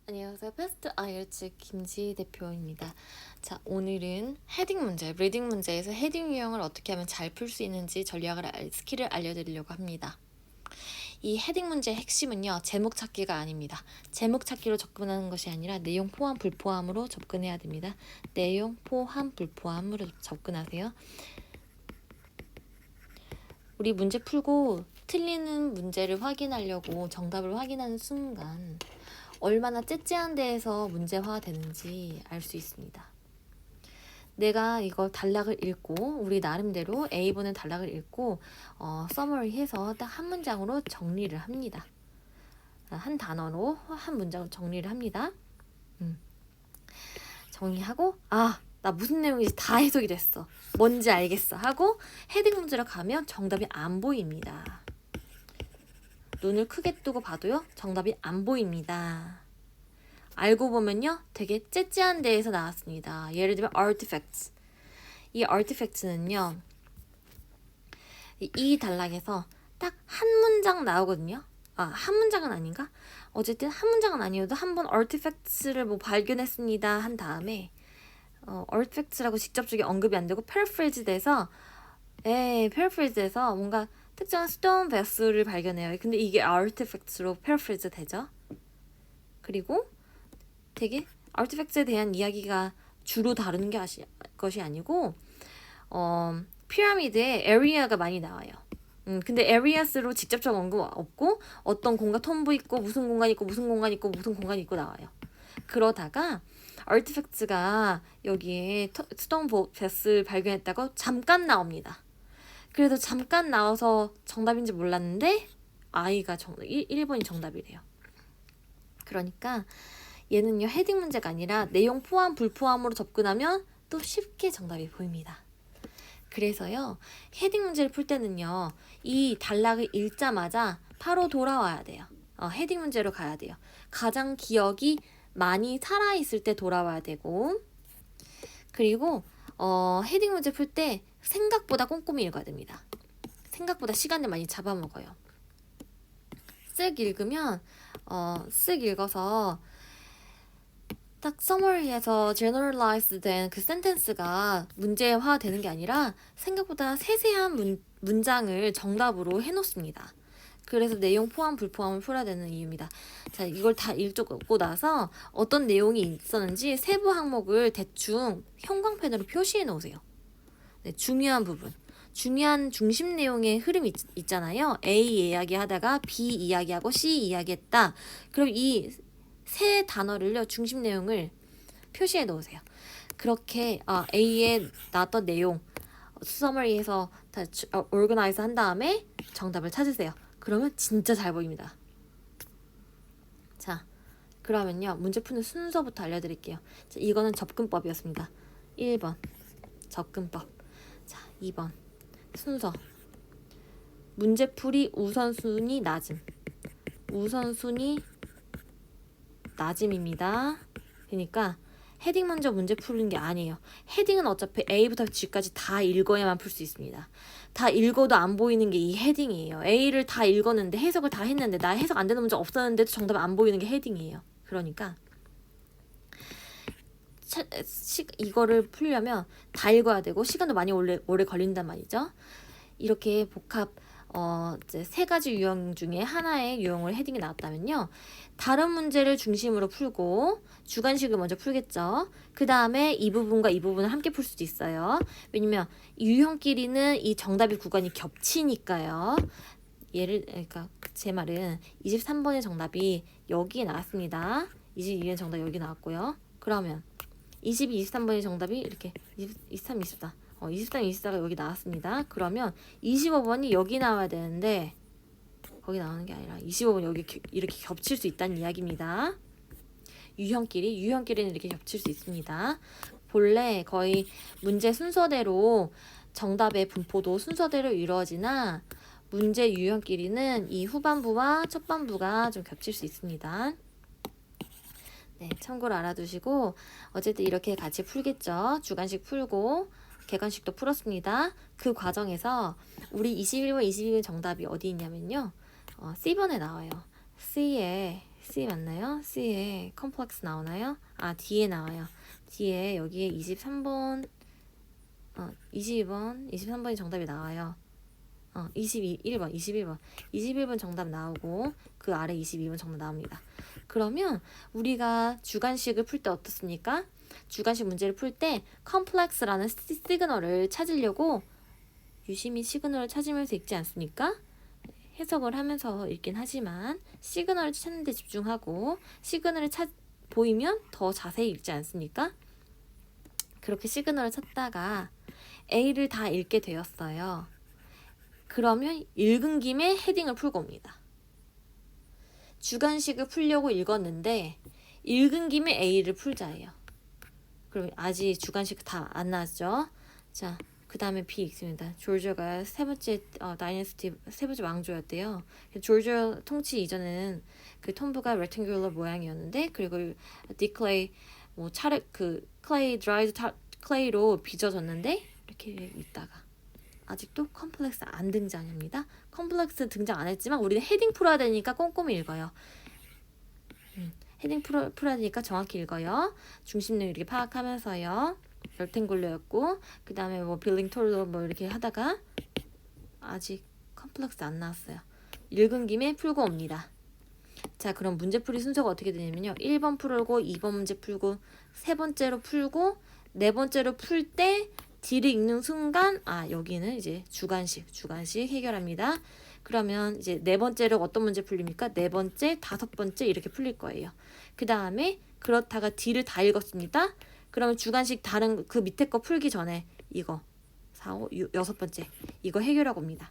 안녕하세요. 베스트 IELTS 김지희 대표입니다. 자, 오늘은 헤딩 문제, 리딩 문제에서 헤딩 유형을 어떻게 하면 잘 풀 수 있는지 스킬을 알려드리려고 합니다. 이 헤딩 문제의 핵심은요, 제목 찾기가 아닙니다. 제목 찾기로 접근하는 것이 아니라 내용 포함, 불포함으로 접근해야 됩니다. 내용 포함, 불포함으로 접근하세요. 우리 문제 풀고 틀리는 문제를 확인하려고 정답을 확인하는 순간 얼마나 째째한 데에서 문제화 되는지 알 수 있습니다. 내가 이거 단락을 읽고 우리 나름대로 A본의 단락을 읽고 서머리해서 딱 한 문장으로 정리를 합니다. 한 단어로 한 문장으로 정리를 합니다. 정리하고 나 무슨 내용인지 다 해석이 됐어. 뭔지 알겠어 하고 헤딩 문제로 가면 정답이 안 보입니다. 눈을 크게 뜨고 봐도요, 정답이 안 보입니다. 알고 보면요, 되게 째째한 데에서 나왔습니다. 예를 들면 artifacts. 이 artifacts는요, 이 단락에서 딱 한 문장 나오거든요. 한 문장은 아닌가? 어쨌든 한 문장은 아니어도 한번 artifacts를 뭐 발견했습니다 한 다음에 artifacts라고 직접적인 언급이 안 되고 paraphrase 돼서 뭔가 특정한 stone vessel을 발견해요. 근데 이게 artifacts로 paraphrase 되죠. 그리고 되게 artifacts에 대한 이야기가 주로 다루는 것이 아니고 피라미드에 area가 많이 나와요. 근데 areas로 직접적 언급 없고 어떤 공간 톰브 있고 무슨 공간 있고 무슨 공간 있고 무슨 공간 있고 나와요. 그러다가 artifacts가 여기에 stone vessel 발견했다고 잠깐 나옵니다. 그래서 잠깐 나와서 정답인지 몰랐는데 I가 1번이 정답이래요. 그러니까 얘는요, 헤딩 문제가 아니라 내용 포함, 불포함으로 접근하면 또 쉽게 정답이 보입니다. 그래서요, 헤딩 문제를 풀 때는요, 이 단락을 읽자마자 바로 돌아와야 돼요. 헤딩 문제로 가야 돼요. 가장 기억이 많이 살아있을 때 돌아와야 되고, 그리고 헤딩 문제 풀 때 생각보다 꼼꼼히 읽어야 됩니다. 생각보다 시간을 많이 잡아먹어요. 쓱 읽으면 쓱 읽어서 딱 summary에서 generalize 된 그 sentence가 문제화 되는 게 아니라 생각보다 세세한 문장을 정답으로 해놓습니다. 그래서 내용 포함 불포함을 풀어야 되는 이유입니다. 자, 이걸 다 읽고 나서 어떤 내용이 있었는지 세부 항목을 대충 형광펜으로 표시해 놓으세요. 네, 중요한 부분. 중요한 중심 내용의 흐름이 있잖아요. A 이야기 하다가 B 이야기하고 C 이야기했다. 그럼 이 세 단어를요, 중심 내용을 표시해 놓으세요. 그렇게 A에 나왔던 내용 summary에서 다 organize 한 다음에 정답을 찾으세요. 그러면 진짜 잘 보입니다. 자, 그러면요, 문제 푸는 순서부터 알려드릴게요. 자, 이거는 접근법이었습니다. 1번 접근법. 자, 2번 순서. 문제풀이 우선순위 낮음. 우선순위 낮음입니다. 그러니까 헤딩 먼저 문제 푸는 게 아니에요. 헤딩은 어차피 A부터 G까지 다 읽어야만 풀 수 있습니다. 다 읽어도 안 보이는 게 이 헤딩이에요. A를 다 읽었는데 해석을 다 했는데 나 해석 안 되는 문제 없었는데도 정답 안 보이는 게 헤딩이에요. 그러니까 이거를 풀려면 다 읽어야 되고 시간도 많이 오래 걸린단 말이죠. 이렇게 복합 이제 세 가지 유형 중에 하나의 유형을 헤딩이 나왔다면요, 다른 문제를 중심으로 풀고 주관식을 먼저 풀겠죠. 그 다음에 이 부분과 이 부분을 함께 풀 수도 있어요. 왜냐면 유형끼리는 이 정답의 구간이 겹치니까요. 그러니까 제 말은 23번의 정답이 여기에 나왔습니다. 22번의 정답이 여기 나왔고요. 그러면 22, 23번의 정답이 이렇게 23, 24 23, 24가 여기 나왔습니다. 그러면 25번이 여기 나와야 되는데 거기 나오는 게 아니라 25번 여기 이렇게 겹칠 수 있다는 이야기입니다. 유형끼리는 이렇게 겹칠 수 있습니다. 본래 거의 문제 순서대로 정답의 분포도 순서대로 이루어지나 문제 유형끼리는 이 후반부와 첫반부가 좀 겹칠 수 있습니다. 네, 참고로 알아두시고 어쨌든 이렇게 같이 풀겠죠. 주관식 풀고 객관식도 풀었습니다. 그 과정에서 우리 21번, 22번 정답이 어디 있냐면요, C번에 나와요. C에 C 맞나요? C에 컴플렉스 나오나요? 아, D에 나와요. D에 여기에 23번, 22번, 23번이 정답이 나와요. 21번, 21번. 21번 정답 나오고 그 아래 22번 정답 나옵니다. 그러면 우리가 주관식을 풀 때 어떻습니까? 주관식 문제를 풀 때 컴플렉스라는 시그널을 찾으려고 유심히 시그널을 찾으면서 읽지 않습니까? 해석을 하면서 읽긴 하지만 시그널을 찾는 데 집중하고 시그널을 보이면 더 자세히 읽지 않습니까? 그렇게 시그널을 찾다가 A를 다 읽게 되었어요. 그러면 읽은 김에 헤딩을 풀고 옵니다. 주관식을 풀려고 읽었는데 읽은 김에 A를 풀자예요. 그럼 아직 주관식 다 안 나왔죠? 자, 그 다음에 B 읽습니다. 조지아가 세 번째 다이너스티 세 번째 왕조였대요. 조지아 통치 이전에는 그 톰브가 rectangular 모양이었는데 그리고 디클레이 뭐 클레이 드라이드 클레이로 빚어졌는데 이렇게 있다가 아직도 컴플렉스 안 등장입니다. 컴플렉스 등장 안 했지만 우리는 헤딩 풀어야 되니까 꼼꼼히 읽어요. 헤딩 풀어야 되니까 정확히 읽어요. 중심을 이렇게 파악하면서요. rectangle였고 그 다음에 뭐 빌딩 톨로 뭐 이렇게 하다가 아직 컴플렉스 안 나왔어요. 읽은 김에 풀고 옵니다. 자, 그럼 문제풀이 순서가 어떻게 되냐면요. 1번 풀고 2번 문제 풀고 세 번째로 풀고 네 번째로 풀 때 D를 읽는 순간 여기는 이제 주관식 해결합니다. 그러면 이제 네 번째로 어떤 문제 풀립니까? 네 번째, 다섯 번째 이렇게 풀릴 거예요. 그 다음에 그렇다가 D를 다 읽었습니다. 그러면 주관식 다른 그 밑에 거 풀기 전에 이거 4, 5, 6, 여섯 번째 이거 해결하고 옵니다.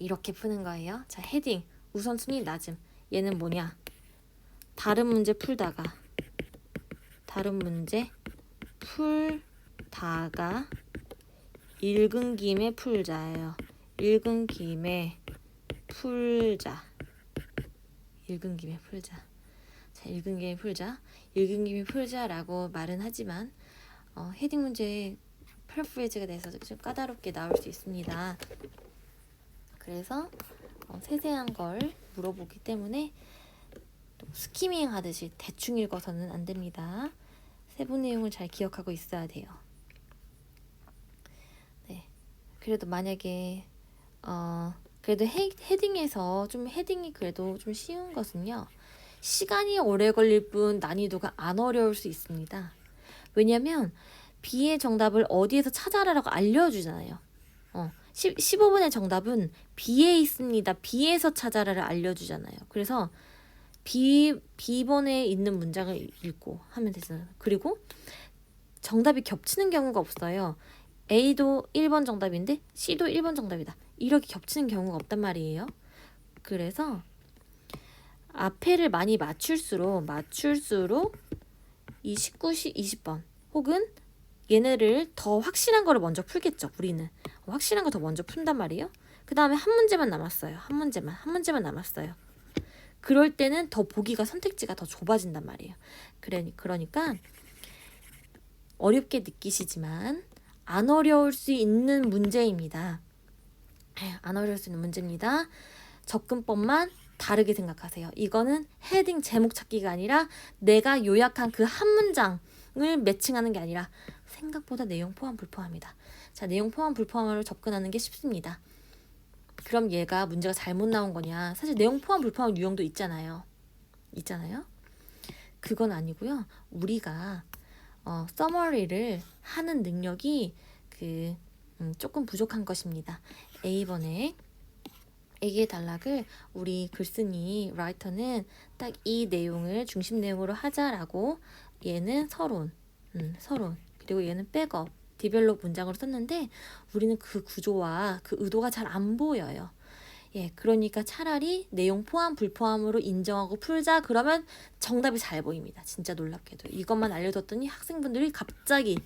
이렇게 푸는 거예요. 자, 헤딩 우선순위 낮음. 얘는 뭐냐? 다른 문제 풀다가 읽은 김에 풀자예요. 읽은 김에 풀자. 자, 읽은 김에 풀자라고 말은 하지만 헤딩 문제 패러프레이즈가 돼서 좀 까다롭게 나올 수 있습니다. 그래서 세세한 걸 물어보기 때문에 또 스키밍 하듯이 대충 읽어서는 안 됩니다. 세부 내용을 잘 기억하고 있어야 돼요. 네. 그래도 만약에 그래도 헤딩에서 좀 헤딩이 그래도 좀 쉬운 것은요. 시간이 오래 걸릴 뿐 난이도가 안 어려울 수 있습니다. 왜냐면 B의 정답을 어디에서 찾아라라고 알려주잖아요. 15번의 정답은 B에 있습니다. B에서 찾아라를 알려주잖아요. 그래서 B번에 있는 문장을 읽고 하면 되잖아요. 그리고 정답이 겹치는 경우가 없어요. A도 1번 정답인데 C도 1번 정답이다. 이렇게 겹치는 경우가 없단 말이에요. 그래서 앞에를 많이 맞출수록 이 19, 20번 혹은 얘네를 더 확실한 거를 먼저 풀겠죠. 우리는 확실한 거 더 먼저 푼단 말이에요. 그 다음에 한 문제만 남았어요. 한 문제만 남았어요. 그럴 때는 더 보기가 선택지가 더 좁아진단 말이에요. 그러니까 어렵게 느끼시지만 안 어려울 수 있는 문제입니다. 접근법만 다르게 생각하세요. 이거는 헤딩 제목 찾기가 아니라 내가 요약한 그 한 문장을 매칭하는 게 아니라 생각보다 내용 포함 불포함이다. 자, 내용 포함 불포함으로 접근하는 게 쉽습니다. 그럼 얘가 문제가 잘못 나온 거냐? 사실 내용 포함 불포함 유형도 있잖아요. 그건 아니고요. 우리가 서머리를 하는 능력이 조금 부족한 것입니다. A번에 A의 단락을 우리 글쓴이 라이터는 딱 이 내용을 중심 내용으로 하자라고 얘는 서론 그리고 얘는 백업 디벨롭 문장으로 썼는데 우리는 그 구조와 그 의도가 잘 안 보여요. 그러니까 차라리 내용 포함 불포함으로 인정하고 풀자 그러면 정답이 잘 보입니다. 진짜 놀랍게도 이것만 알려줬더니 학생분들이 갑자기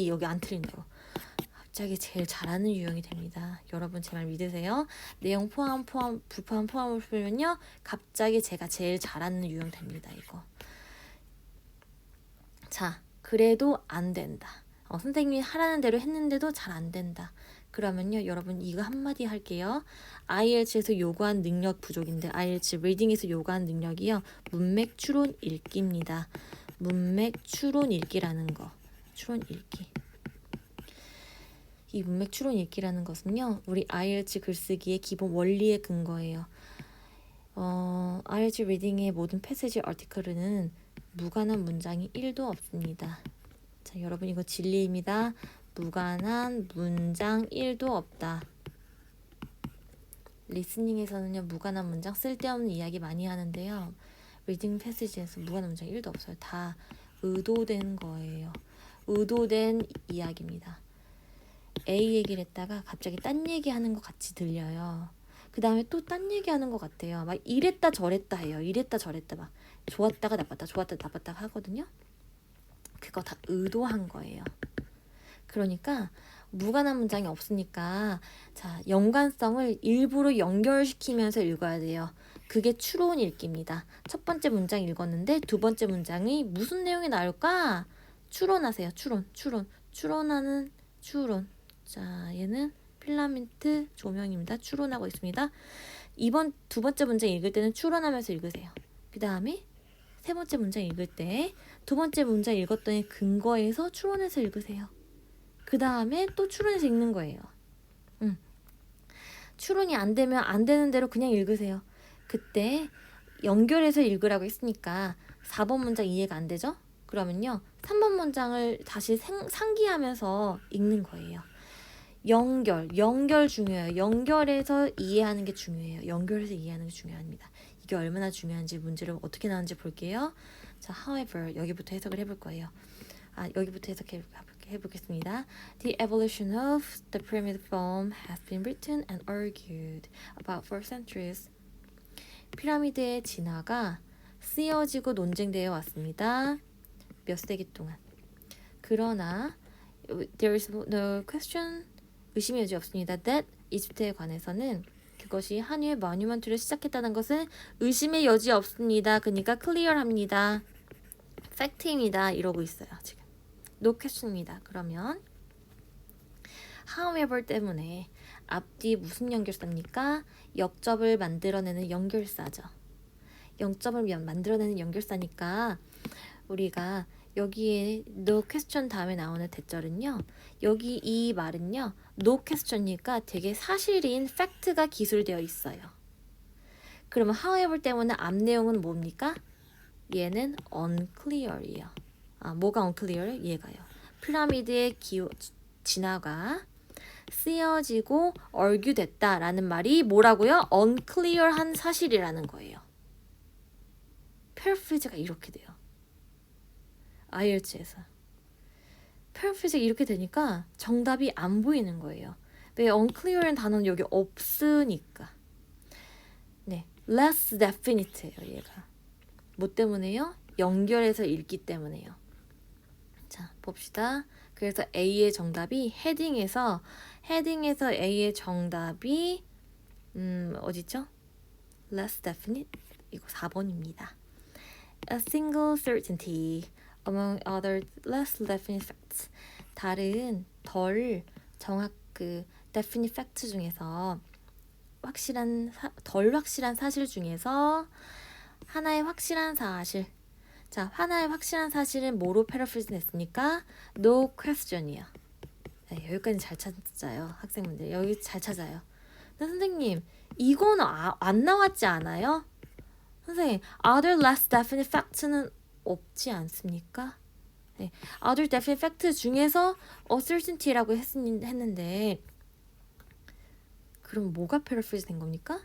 여기 안 틀린다고 갑자기 제일 잘하는 유형이 됩니다. 여러분 제 말 믿으세요? 내용 포함 불포함 포함을 풀면요 갑자기 제가 제일 잘하는 유형 됩니다. 이거. 자, 그래도 안 된다. 선생님이 하라는 대로 했는데도 잘 안 된다. 그러면요, 여러분 이거 한마디 할게요. IELTS에서 요구한 능력 부족인데 IELTS 리딩에서 요구한 능력이요. 문맥 추론 읽기입니다. 문맥 추론 읽기라는 거. 추론 읽기. 이 문맥 추론 읽기라는 것은요. 우리 IELTS 글쓰기의 기본 원리의 근거예요. IELTS 리딩의 모든 패시지 아티클은 무관한 문장이 1도 없습니다. 자, 여러분 이거 진리입니다. 무관한 문장 1도 없다. 리스닝에서는요, 무관한 문장 쓸데없는 이야기 많이 하는데요. 리딩 패시지에서 무관한 문장 1도 없어요. 다 의도된 거예요. 의도된 이야기입니다. A 얘기를 했다가 갑자기 딴 얘기하는 것 같이 들려요. 그 다음에 또 딴 얘기하는 것 같아요. 막 이랬다 저랬다 해요. 이랬다 저랬다 막 좋았다가 나빴다 좋았다 나빴다 하거든요. 그거 다 의도한 거예요. 그러니까 무관한 문장이 없으니까 자, 연관성을 일부러 연결시키면서 읽어야 돼요. 그게 추론 읽기입니다. 첫 번째 문장 읽었는데 두 번째 문장이 무슨 내용이 나올까? 추론하세요. 추론하는 추론. 자, 얘는 필라멘트 조명입니다. 추론하고 있습니다. 두 번째 문장 읽을 때는 추론하면서 읽으세요. 그 다음에 세 번째 문장 읽을 때 두 번째 문장 읽었더니 근거에서 추론해서 읽으세요. 그 다음에 또 추론해서 읽는 거예요. 추론이 안 되면 안 되는 대로 그냥 읽으세요. 그때 연결해서 읽으라고 했으니까 4번 문장 이해가 안 되죠? 그러면요 3번 문장을 다시 상기하면서 읽는 거예요. 연결 중요해요. 연결해서 이해하는 게 중요해요. 연결해서 이해하는 게 중요합니다. 이게 얼마나 중요한지 문제를 어떻게 나오는지 볼게요. 자, however 여기부터 해석을 해볼 거예요. 여기부터 해보겠습니다. The evolution of the pyramid form has been written and argued about for centuries. 피라미드의 진화가 쓰여지고 논쟁되어 왔습니다. 몇 세기 동안. 그러나 there is no question, 의심의 여지 없습니다. that 이집트에 관해서는 그것이 한유의 모뉴먼트를 시작했다는 것은 의심의 여지 없습니다. 그러니까 클리어합니다. 팩트입니다. 이러고 있어요. 지금. No question입니다. 그러면 however 때문에 앞뒤 무슨 연결사입니까? 역접을 만들어내는 연결사죠. 역접을 만들어내는 연결사니까 우리가 여기에 no question 다음에 나오는 대절은요. 여기 이 말은요. no question이니까 되게 사실인 팩트가 기술되어 있어요. 그러면 however 때문에 앞 내용은 뭡니까? 얘는 unclear이에요. 뭐가 unclear? 얘가요. 피라미드의 진화가 쓰여지고 얼규됐다라는 말이 뭐라고요? unclear한 사실이라는 거예요. paraphras가 이렇게 돼요. IELTS에서. paraphras가 이렇게 되니까 정답이 안 보이는 거예요. 왜 unclear한 단어는 여기 없으니까. 네, less definite예요. 얘가. 뭐 때문에요? 연결해서 읽기 때문에요. 자, 봅시다. 그래서 A의 정답이 헤딩에서 A의 정답이 어디죠? less definite 이거 4번입니다. A single certainty among other less definite facts. 다른 덜 definite fact 중에서 덜 확실한 사실 중에서 하나의 확실한 사실. 자, 하나의 확실한 사실은 뭐로 패러프리즈 냈습니까? No question이요. 네, 여기까지 잘 찾아요. 학생분들 여기 잘 찾아요. 근데 선생님 이건 안 나왔지 않아요? 선생님 other less definite fact는 없지 않습니까? 네, other definite fact 중에서 certainty라고 했는데 그럼 뭐가 패러프리즈 된 겁니까?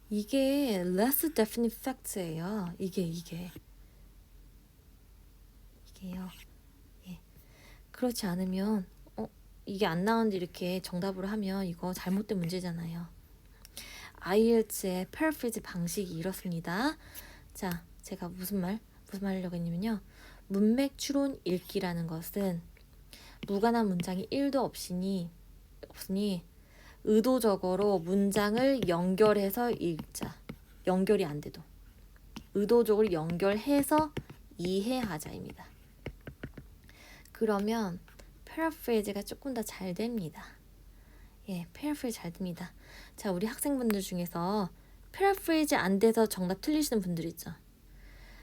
이게 less definite fact예요. 이게요. 예. 그렇지 않으면 이게 안 나오는데 이렇게 정답으로 하면 이거 잘못된 문제잖아요. IELTS의 paraphrase 방식이 이렇습니다. 자, 제가 무슨 말 하려고 했냐면요. 문맥 추론 읽기라는 것은 무관한 문장이 1도 없으니 의도적으로 문장을 연결해서 읽자. 연결이 안 돼도. 의도적으로 연결해서 이해하자입니다. 그러면 패러프레이즈가 조금 더 잘 됩니다. 예, paraphrase 잘 됩니다. 자, 우리 학생분들 중에서 paraphrase 안 돼서 정답 틀리시는 분들 있죠.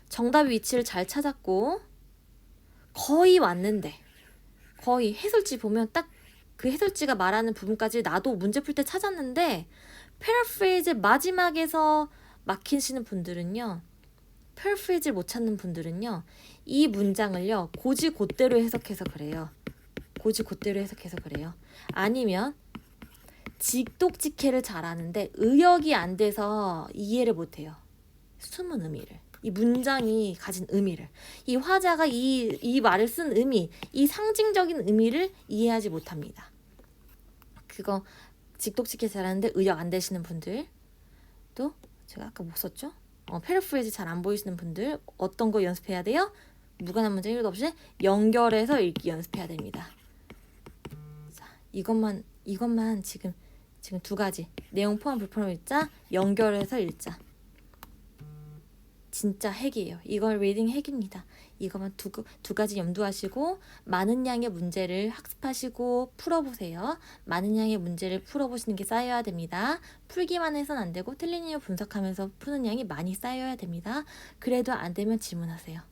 정답 위치를 잘 찾았고 거의 왔는데 거의 해설지 보면 딱 그 해설지가 말하는 부분까지 나도 문제 풀 때 찾았는데 paraphrase 마지막에서 막히시는 분들은요. paraphrase 못 찾는 분들은요. 이 문장을요. 고지곧대로 해석해서 그래요. 고지곧대로 해석해서 그래요. 아니면 직독직해를 잘하는데 의역이 안 돼서 이해를 못해요. 숨은 의미를. 이 문장이 가진 의미를. 이 화자가 이 말을 쓴 의미, 이 상징적인 의미를 이해하지 못합니다. 그거 직독직해 잘하는데 의역 안 되시는 분들. 또 제가 아까 못 썼죠? 패러프레이즈 잘 안 보이시는 분들 어떤 거 연습해야 돼요? 무관한 문장 1도 없이 연결해서 읽기 연습해야 됩니다. 자, 이것만 지금 두 가지 내용 포함 불포함 읽자, 연결해서 읽자. 진짜 핵이에요. 이건 리딩 핵입니다. 이것만 두 가지 염두하시고 많은 양의 문제를 학습하시고 풀어보세요. 많은 양의 문제를 풀어보시는 게 쌓여야 됩니다. 풀기만 해서는 안 되고 틀린 이유 분석하면서 푸는 양이 많이 쌓여야 됩니다. 그래도 안 되면 질문하세요.